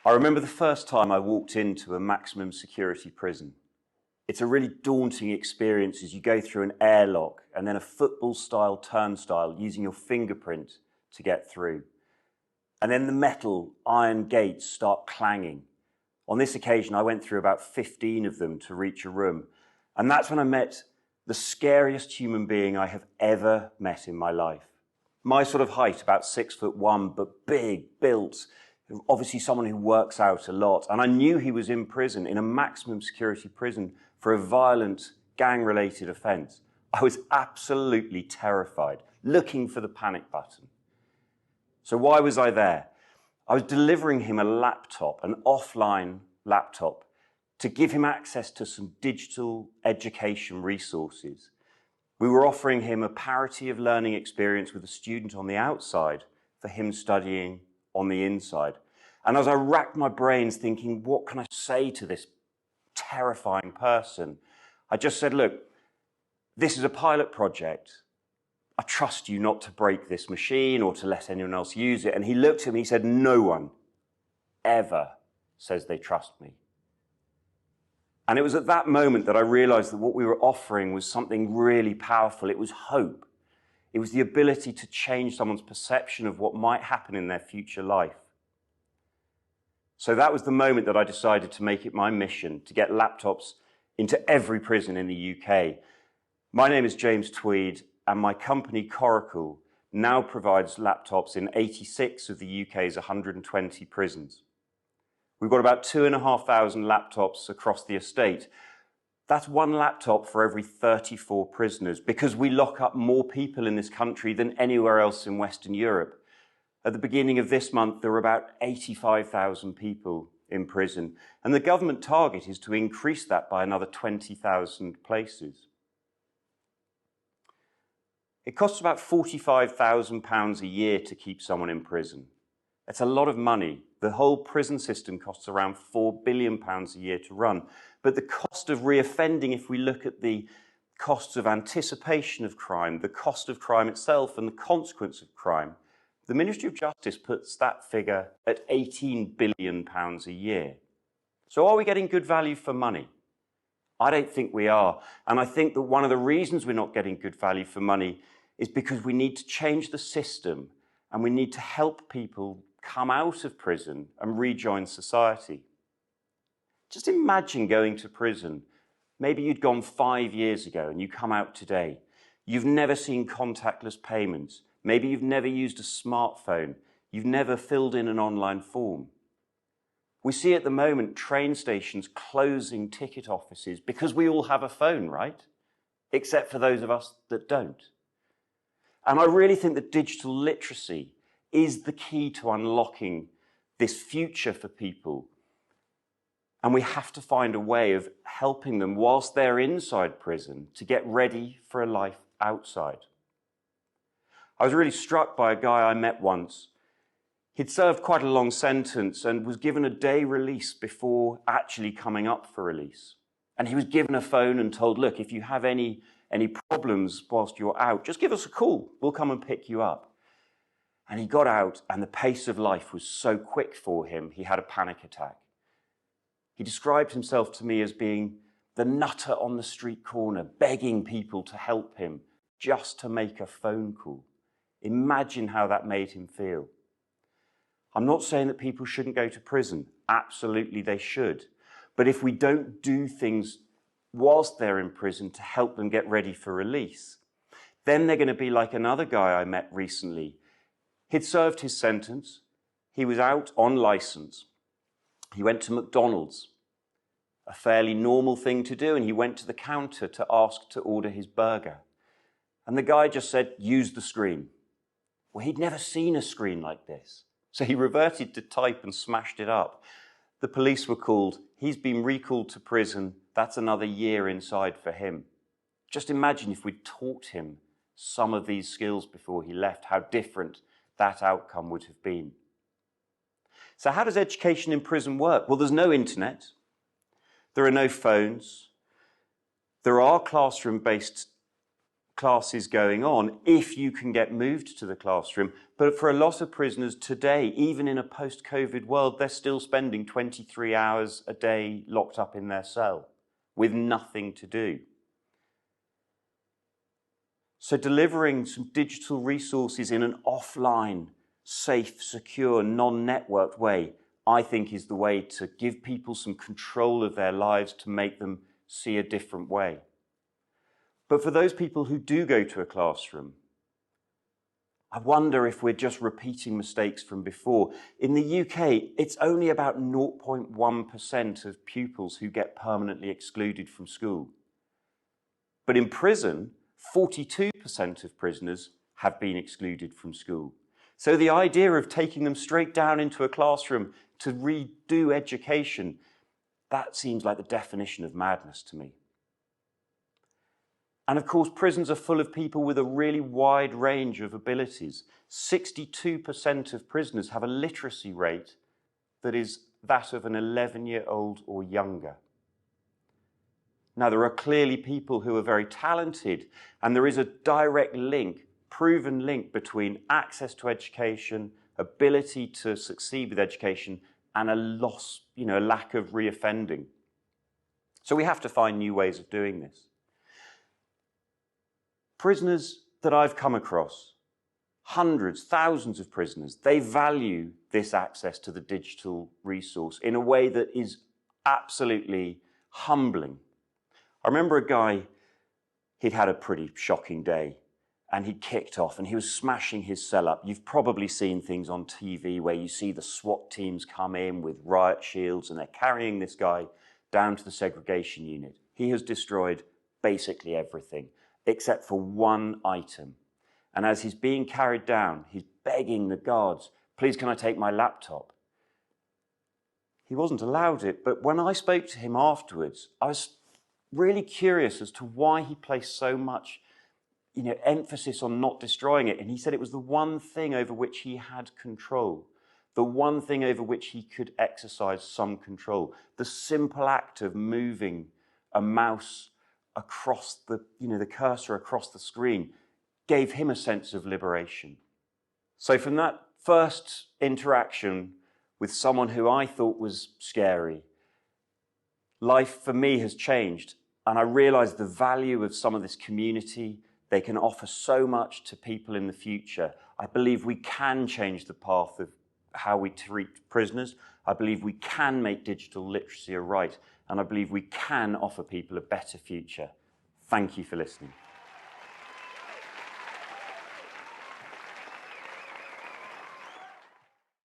I remember the first time I walked into a maximum security prison. It's a really daunting experience as you go through an airlock and then a football-style turnstile using your fingerprint to get through. And then the metal iron gates start clanging. On this occasion, I went through about 15 of them to reach a room. And that's when I met the scariest human being I have ever met in my life. My sort of height, about 6'1", but big, built, obviously someone who works out a lot. And I knew he was in prison, in a maximum security prison, for a violent gang-related offence. I was absolutely terrified, looking for the panic button. So why was I there? I was delivering him a laptop, an offline laptop, to give him access to some digital education resources. We were offering him a parity of learning experience with a student on the outside for him studying on the inside. And as I racked my brains thinking, what can I say to this terrifying person? I just said, look, this is a pilot project. I trust you not to break this machine or to let anyone else use it. And he looked at me, he said, no one ever says they trust me. And it was at that moment that I realized that what we were offering was something really powerful. It was hope. It was the ability to change someone's perception of what might happen in their future life. So that was the moment that I decided to make it my mission to get laptops into every prison in the UK. My name is James Tweed, and my company Coracle now provides laptops in 86 of the UK's 120 prisons. We've got about 2,500 laptops across the estate. That's one laptop for every 34 prisoners, because we lock up more people in this country than anywhere else in Western Europe. At the beginning of this month, there were about 85,000 people in prison, and the government target is to increase that by another 20,000 places. It costs about £45,000 a year to keep someone in prison. It's a lot of money. The whole prison system costs around £4 billion a year to run. But the cost of reoffending, if we look at the costs of anticipation of crime, the cost of crime itself and the consequence of crime, the Ministry of Justice puts that figure at £18 billion a year. So are we getting good value for money? I don't think we are. And I think that one of the reasons we're not getting good value for money is because we need to change the system and we need to help people come out of prison and rejoin society. Just imagine going to prison. Maybe you'd gone 5 years ago and you come out today. You've never seen contactless payments. Maybe you've never used a smartphone. You've never filled in an online form. We see at the moment train stations closing ticket offices because we all have a phone, right? Except for those of us that don't. And I really think that digital literacy is the key to unlocking this future for people. And we have to find a way of helping them whilst they're inside prison to get ready for a life outside. I was really struck by a guy I met once. He'd served quite a long sentence and was given a day release before actually coming up for release. And he was given a phone and told, look, if you have any problems whilst you're out, just give us a call. We'll come and pick you up. And he got out, and the pace of life was so quick for him, he had a panic attack. He described himself to me as being the nutter on the street corner, begging people to help him just to make a phone call. Imagine how that made him feel. I'm not saying that people shouldn't go to prison. Absolutely they should. But if we don't do things whilst they're in prison to help them get ready for release, then they're going to be like another guy I met recently. He'd served his sentence. He was out on license. He went to McDonald's, a fairly normal thing to do, and he went to the counter to ask to order his burger. And the guy just said, use the screen. Well, he'd never seen a screen like this. So he reverted to type and smashed it up. The police were called. He's been recalled to prison. That's another year inside for him. Just imagine if we'd taught him some of these skills before he left, how different that outcome would have been. So how does education in prison work? Well, there's no internet. There are no phones. There are classroom-based classes going on if you can get moved to the classroom. But for a lot of prisoners today, even in a post-COVID world, they're still spending 23 hours a day locked up in their cell with nothing to do. So delivering some digital resources in an offline, safe, secure, non-networked way, I think is the way to give people some control of their lives, to make them see a different way. But for those people who do go to a classroom, I wonder if we're just repeating mistakes from before. In the UK, it's only about 0.1% of pupils who get permanently excluded from school. But in prison, 42% of prisoners have been excluded from school. So the idea of taking them straight down into a classroom to redo education, that seems like the definition of madness to me. And of course, prisons are full of people with a really wide range of abilities. 62% of prisoners have a literacy rate that is that of an 11-year-old or younger. Now, there are clearly people who are very talented, and there is a direct link, proven link between access to education, ability to succeed with education, and a loss, a lack of reoffending. So we have to find new ways of doing this. Prisoners that I've come across, hundreds, thousands of prisoners, they value this access to the digital resource in a way that is absolutely humbling. I remember a guy, he'd had a pretty shocking day and he'd kicked off and he was smashing his cell up. You've probably seen things on TV where you see the SWAT teams come in with riot shields and they're carrying this guy down to the segregation unit. He has destroyed basically everything except for one item. And as he's being carried down, he's begging the guards, please can I take my laptop? He wasn't allowed it, but when I spoke to him afterwards, I was really curious as to why he placed so much emphasis on not destroying it. And he said it was the one thing over which he had control, the one thing over which he could exercise some control. The simple act of moving a mouse across the cursor across the screen gave him a sense of liberation. So from that first interaction with someone who I thought was scary, life for me has changed. And I realized the value of some of this community. They can offer so much to people in the future. I believe we can change the path of how we treat prisoners. I believe we can make digital literacy a right. And I believe we can offer people a better future. Thank you for listening.